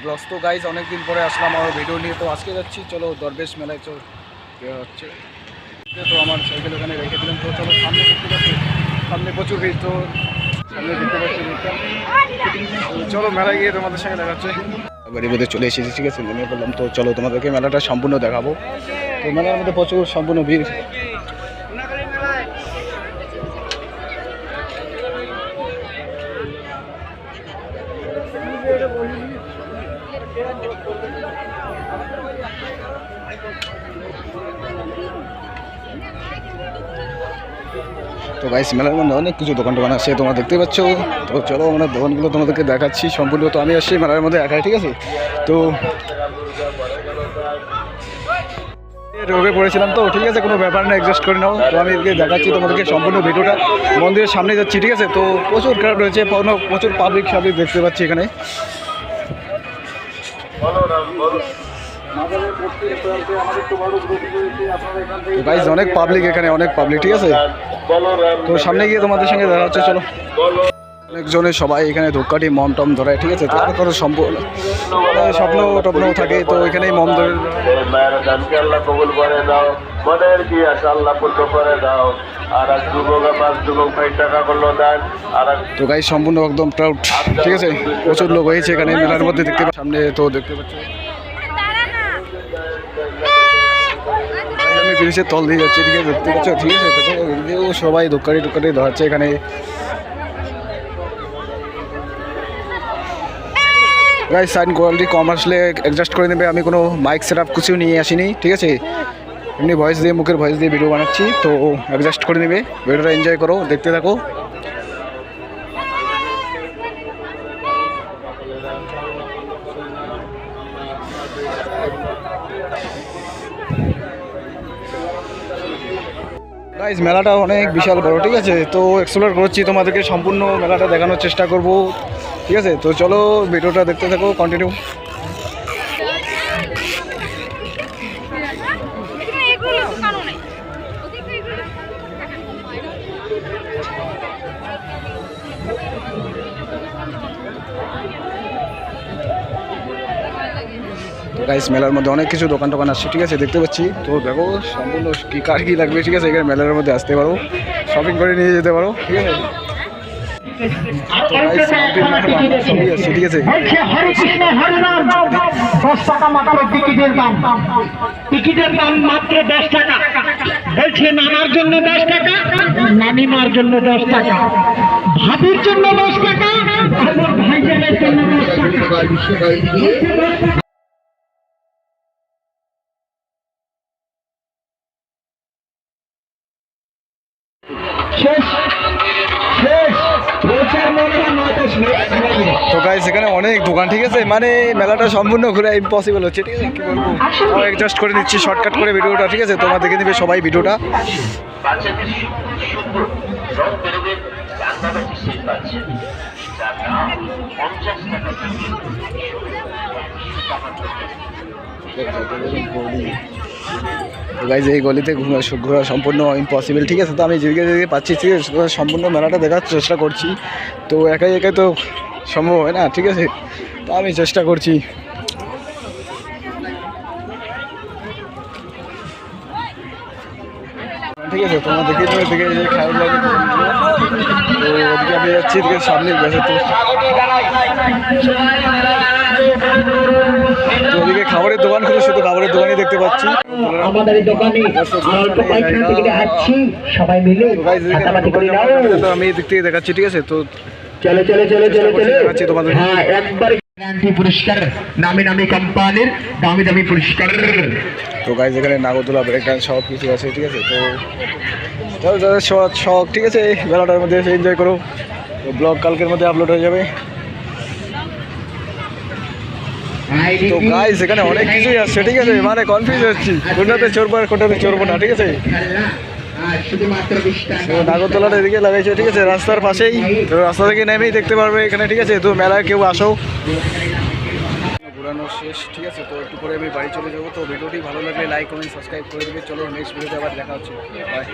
Blogs. তো guys অনেকদিন পরে আসলাম আমার ভিডিও নিয়ে, তো আজকে যাচ্ছি চলো দরবেশ মেলায় হচ্ছে। তো আমার সাইকেল ওখানে রেখে দিলাম, তো চলো সামনে দেখতে পাচ্ছি, সামনে প্রচুর ভিড়, তো সামনে দেখতে পাচ্ছি চলো মেলায় গিয়ে তোমাদের সঙ্গে দেখাচ্ছে। বাড়ির মধ্যে চলে এসেছি, ঠিক আছে, নেমে বললাম তো চলো তোমাদেরকে মেলাটা সম্পূর্ণ দেখাবো। তো মেলার মধ্যে প্রচুর সম্পূর্ণ ভিড়। তো গাইস মেলার মধ্যে অনেক কিছু দোকান আছে, তোমরা দেখতে পাচ্ছ। তো চলো আমরা দোকানগুলো তোমাদেরকে দেখাচ্ছি সম্পূর্ণ। তো আমি আসছি মেলার মধ্যে একাই, ঠিক আছে। তো রোগে পড়েছিলাম, তো ঠিক আছে কোনো ব্যাপার না, অ্যাডজাস্ট করে নাও। তো আমি এদিকে দেখাচ্ছি তোমাদেরকে সম্পূর্ণ ভিডিওটা। মন্দিরের সামনে যাচ্ছি, ঠিক আছে। তো প্রচুর ক্রাউড রয়েছে, প্রচুর পাবলিক দেখতে পাচ্ছি এখানে। গাইজ অনেক পাবলিক এখানে, অনেক পাবলিক, ঠিক আছে। তো সামনে গিয়ে তোমাদের সঙ্গে দেখা হচ্ছে, চলো। অনেকজনের সবাই এখানে ধূপকাঠি মম টম ধরায়, ঠিক আছে। তার কোনো সম্পূর্ণ স্বপ্ন টপ্ন থাকে, তো এখানেই মম ধরে। তো গাইজ সম্পূর্ণ একদম ক্রাউড, ঠিক আছে। প্রচুর লোক হয়েছে এখানে মেলার মধ্যে, দেখতে পাচ্ছি সামনে। তো দেখতে পাচ্ছি আমি ব্রিজের তল দিয়ে যাচ্ছি, ঠিক আছে, দেখতে পাচ্ছ, ঠিক আছে। সবাই ধূপকাঠি ধরাচ্ছে এখানে। গাইস সাউন্ড কোয়ালিটি কম আসলে অ্যাডজাস্ট করে নেবে। আমি কোনো মাইক সেট আপ কিছু নিয়ে আসিনি, ঠিক আছে। এমনি ভয়েস দিয়ে, মুখের ভয়েস দিয়ে ভিডিও বানাচ্ছি, তো অ্যাডজাস্ট করে নেবে। ভিডিওটা এনজয় করো, দেখতে থাকো। গাইস মেলাটা অনেক বিশাল বড়, ঠিক আছে। তো এক্সপ্লোর করছি, তোমাদেরকে সম্পূর্ণ মেলাটা দেখানোর চেষ্টা করব, ঠিক আছে। তো চলো ভিডিওটা দেখতে থাকো, কন্টিনিউ। গাইস মেলার মধ্যে অনেক কিছু দোকান আসছে, ঠিক আছে, দেখতে পাচ্ছি। তো দেখো সম্পূর্ণ কি কার কি লাগবে, ঠিক আছে। এখানে মেলার মধ্যে আসতে পারো, শপিং করে নিয়ে যেতে পারো, ঠিক আছে। ঠিক আছে। টিকিটের দাম মাত্র 10 টাকা। বলছে নানার জন্য 10 টাকা, নানিমার জন্য 10 টাকা, ভাবির জন্য 10 টাকা, ভাইজানের জন্য 10 টাকা। তো গাইস এখানে অনেক দোকান, ঠিক আছে। মানে মেলাটা সম্পূর্ণ ঘুরে ইম্পসিবল হচ্ছে, ঠিক আছে। কি বলবো, অ্যাডজাস্ট করে নিচ্ছি শর্টকাট করে ভিডিওটা, ঠিক আছে। তোমরা দেখে নিবে সবাই ভিডিওটা। গাইজ এই গলিতে ঘোরা সম্পূর্ণ ইম্পসিবল, ঠিক আছে। তো আমি যেদিকে পাচ্ছি, ঠিক আছে, সম্পূর্ণ মেলাটা দেখার চেষ্টা করছি। তো একাই তো সম্ভব হয় না, ঠিক আছে। তো আমি চেষ্টা করছি। ঠিক আছে, তোমার দেখে খাওয়ার লাগে। তো ওদিকে আমি যাচ্ছি, এদিকে সামনে গেছে। তো ওদিকে খাবারের দোকান খুলে, শুধু খাবারের দোকানই দেখতে পাচ্ছি। আমাদের দোকানে সবাই মিলে আমি এদিক থেকে দেখাচ্ছি, ঠিক আছে। তো চলে দেখাচ্ছি তোমাদের। হ্যাঁ, একবার গ্যারান্টি পুরস্কার, নামি কোম্পানির দামি পুরস্কার। তো গাইজ এখানে নাগরদোলা, ব্রেক ডান্স সব কিছু আছে, ঠিক আছে। তো যাদের শখ, ঠিক আছে, মেলাটার মধ্যে এসে এনজয় করো। তো ব্লগ কালকের মধ্যে আপলোড হয়ে যাবে। তো গাইজ এখানে অনেক কিছুই আসছে, ঠিক আছে। মানে কনফিউজ হচ্ছি, কোনটাতে চড়বো আর কোনটাতে চড়বো না, ঠিক আছে। নাগরদোলাটা এদিকে লাগাইছে, ঠিক আছে, রাস্তার পাশেই। তো রাস্তা থেকে নেমেই দেখতে পারবে এখানে, ঠিক আছে। তো মেলায় কেউ আসো। ঘোরানো শেষ, ঠিক আছে। তো একটু করে আমি বাড়ি চলে যাবো। তো ভিডিওটি ভালো লাগলে লাইক কমেন্ট সাবস্ক্রাইব করে দেবে। চলো নেক্সট ভিডিওতে আবার দেখা হচ্ছে, বাই।